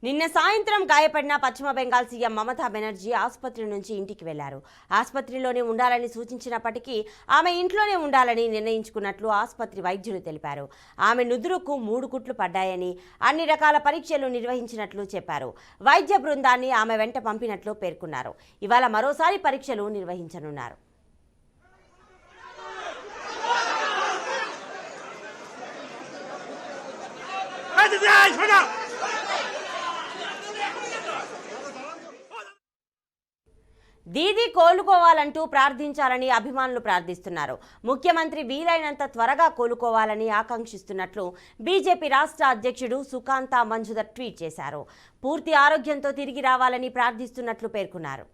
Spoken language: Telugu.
నిన్న సాయంత్రం గాయపడిన పశ్చిమ బెంగాల్ సీఎం మమతా బెనర్జీ ఆసుపత్రి నుంచి ఇంటికి వెళ్లారు. ఆసుపత్రిలోనే ఉండాలని సూచించినప్పటికీ ఆమె ఇంట్లోనే ఉండాలని నిర్ణయించుకున్నట్లు ఆసుపత్రి వైద్యులు తెలిపారు. ఆమె నుదురుకు 3 కుట్లు పడ్డాయని, అన్ని రకాల పరీక్షలు నిర్వహించినట్లు చెప్పారు. వైద్య బృందాన్ని ఆమె వెంట పంపినట్లు పేర్కొన్నారు. ఇవాళ మరోసారి పరీక్షలు నిర్వహించనున్నారు. దీదీ కోలుకోవాలంటూ ప్రార్థించాలని అభిమానులు ప్రార్థిస్తున్నారు. ముఖ్యమంత్రి వీలైనంత త్వరగా కోలుకోవాలని ఆకాంక్షిస్తున్నట్లు బీజేపీ రాష్ట్ర అధ్యక్షుడు సుకాంత మంజుదర్ ట్వీట్ చేశారు. పూర్తి ఆరోగ్యంతో తిరిగి రావాలని ప్రార్థిస్తున్నట్లు పేర్కొన్నారు.